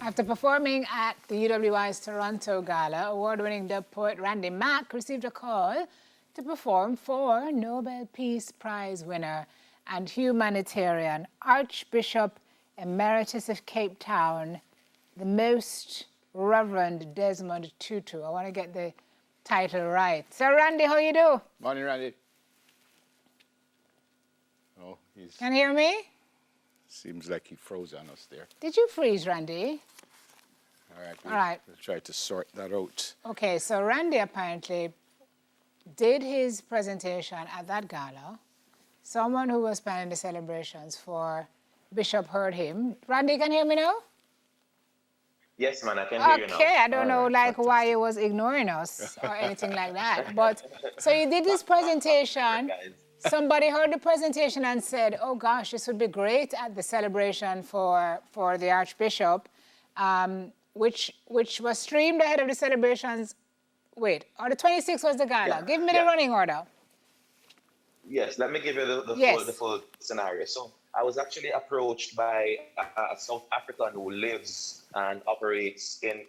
After performing at the UWI's Toronto Gala, award-winning dub poet Randy Mack received a call to perform for Nobel Peace Prize winner and humanitarian Archbishop Emeritus of Cape Town, the Most Reverend Desmond Tutu. I want to get the title right. So, Randy, how you do? Morning, Randy. Oh, Can you hear me? Seems like he froze on us there. Did you freeze, Randy? All All right. We'll try to sort that out. Okay, so Randy apparently did his presentation at that gala. Someone who was planning the celebrations for Bishop heard him. Randy, can you hear me now? Yes, man, I can hear you now. Okay, I don't know right, like why fantastic. he was ignoring us or anything like that. But so you did this presentation. Somebody heard the presentation and said, "Oh gosh, this would be great at the celebration for the Archbishop," which was streamed ahead of the celebrations. Wait, or the 26th was the gala. Yeah, Give me the yeah. running order. Yes, let me give you the Yes. full scenario. So I was actually approached by a South African who lives and operates in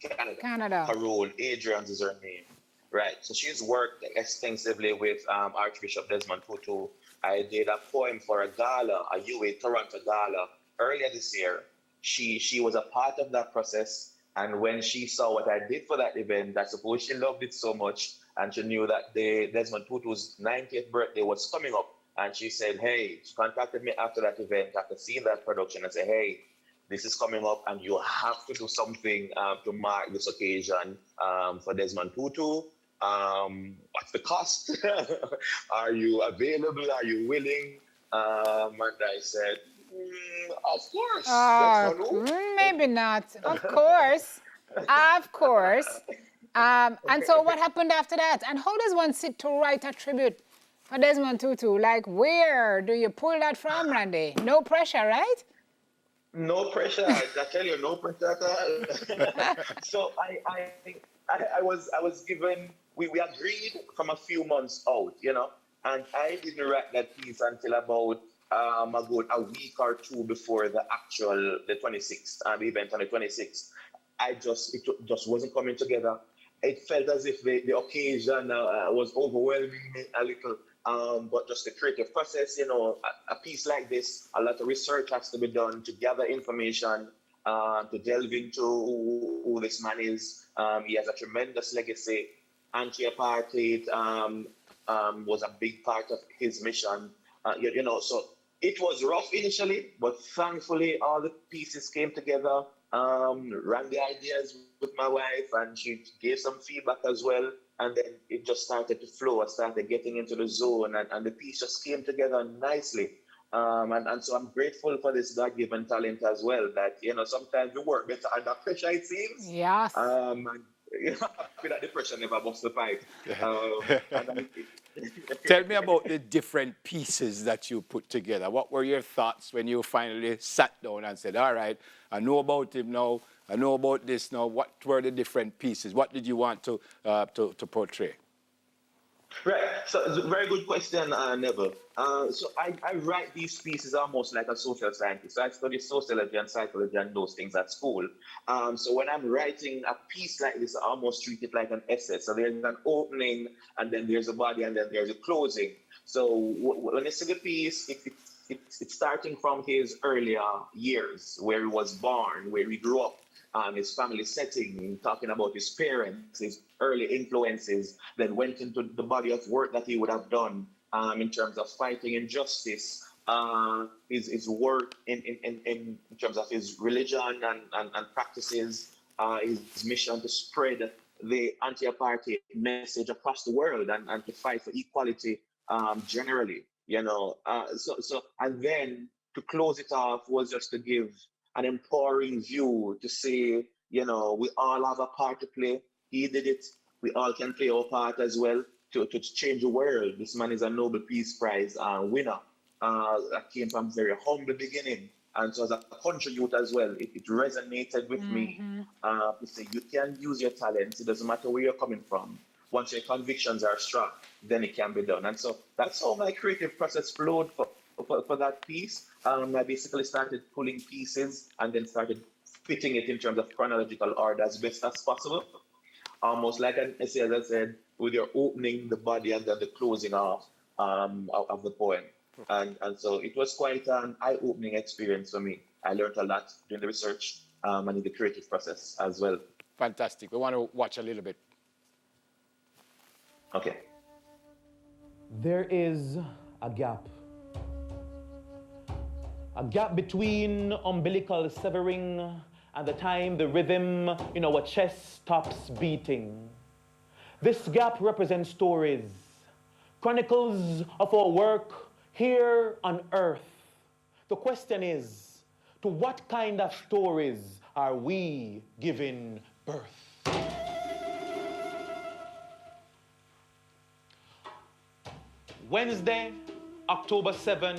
Canada. Canada. Carol Adrians is her name. Right. So she's worked extensively with Archbishop Desmond Tutu. I did a poem for a gala, a UA Toronto gala earlier this year. She was a part of that process. And when she saw what I did for that event, I suppose she loved it so much. And she knew that Desmond Tutu's 90th birthday was coming up. And she said, hey, she contacted me after that event, after seeing that production, and said, hey, this is coming up and you have to do something to mark this occasion for Desmond Tutu. What's the cost? Are you available? Are you willing? And I said, of course. Maybe not. Of course. Of course. And so what happened after that? And how does one sit to write a tribute for Desmond Tutu? Like, where do you pull that from, Randy? No pressure, right? No pressure. I tell you, no pressure at all. So I was given. We agreed from a few months out, and I didn't write that piece until about a week or two before the 26th, the event on the 26th. It just wasn't coming together. It felt as if the occasion was overwhelming me a little. But just the creative process, a piece like this, a lot of research has to be done to gather information, to delve into who this man is. He has a tremendous legacy. Anti-apartheid was a big part of his mission. So it was rough initially, but thankfully all the pieces came together. Ran the ideas with my wife, and she gave some feedback as well. And then it just started to flow. I started getting into the zone, and the piece just came together nicely. And so I'm grateful for this God-given talent as well, that, sometimes we work better under pressure, it seems. Yes. And, happy that the pressure never busts the pipe. Tell me about the different pieces that you put together. What were your thoughts when you finally sat down and said, all right, I know about him now, I know about this now. What were the different pieces? What did you want to portray? Right. So it's a very good question, Neville. So I write these pieces almost like a social scientist. So I study sociology and psychology and those things at school. So when I'm writing a piece like this, I almost treat it like an essay. So there's an opening, and then there's a body, and then there's a closing. So when you see the piece, it's starting from his earlier years, where he was born, where he grew up, his family setting, talking about his parents, his early influences, then went into the body of work that he would have done in terms of fighting injustice, his work in terms of his religion and practices, his mission to spread the anti-apartheid message across the world and to fight for equality generally, So and then to close it off was just to give an empowering view to say, we all have a part to play. He did it. We all can play our part as well to change the world. This man is a Nobel Peace Prize winner. That came from very humble beginning. And so as a country youth as well, it resonated with me. To say you can use your talents. It doesn't matter where you're coming from. Once your convictions are strong, then it can be done. And so that's how my creative process flowed for that piece. I basically started pulling pieces and then started fitting it in terms of chronological order as best as possible. Almost like an essay, as I said, with your opening, the body, and then the closing off of the poem. And so it was quite an eye-opening experience for me. I learned a lot during the research and in the creative process as well. Fantastic. We want to watch a little bit. Okay. There is a gap. A gap between umbilical severing and the time the rhythm in our chest stops beating. This gap represents stories, chronicles of our work here on earth. The question is, to what kind of stories are we giving birth? Wednesday, October 7,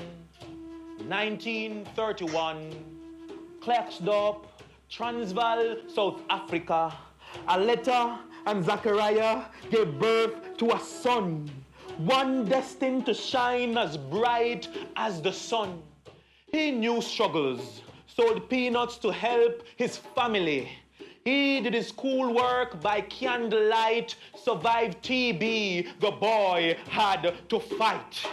1931, Klerksdorp, Transvaal, South Africa. Aletta and Zachariah gave birth to a son, one destined to shine as bright as the sun. He knew struggles, sold peanuts to help his family. He did his schoolwork by candlelight, survived TB, the boy had to fight.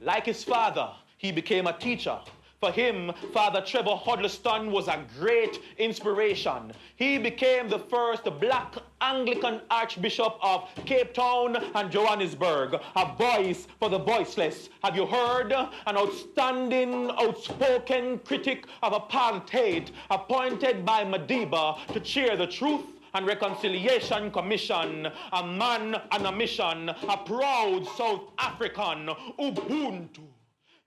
Like his father, he became a teacher. For him, Father Trevor Huddleston was a great inspiration. He became the first black Anglican Archbishop of Cape Town and Johannesburg, a voice for the voiceless. Have you heard? An outstanding, outspoken critic of apartheid, appointed by Madiba to chair the Truth and Reconciliation Commission, a man on a mission, a proud South African, Ubuntu.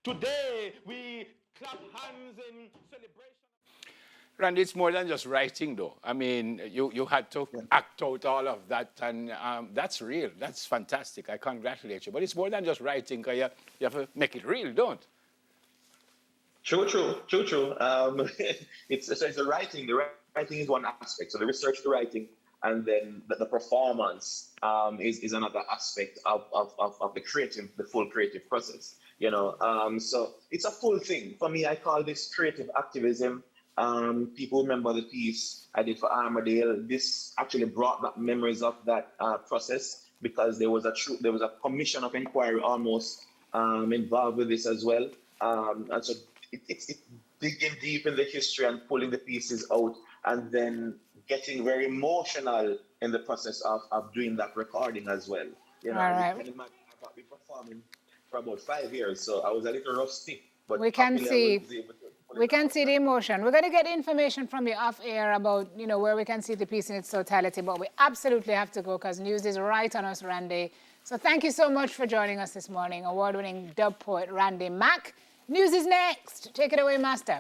Today, we clap hands in celebration. Randy, it's more than just writing, though. I mean, you had to act out all of that, and that's real. That's fantastic. I congratulate you. But it's more than just writing, because you have to make it real, don't? True. It's the writing. The writing is one aspect. So the research, the writing, and then the performance is another aspect of the creative, the full creative process. You know, so it's a full thing. For me, I call this creative activism. People remember the piece I did for Armadale. This actually brought back memories of that process, because there was a commission of inquiry almost involved with this as well. And so it's digging deep in the history and pulling the pieces out, and then getting very emotional in the process of doing that recording as well. You know, All right. you can imagine I've been performing for about 5 years, so I was a little rusty. But We can happily I see. was able to pull it We can out. see the emotion. We're going to get information from you off air about, where we can see the piece in its totality, but we absolutely have to go because news is right on us, Randy. So thank you so much for joining us this morning, award-winning dub poet Randy Mack. News is next. Take it away, Master.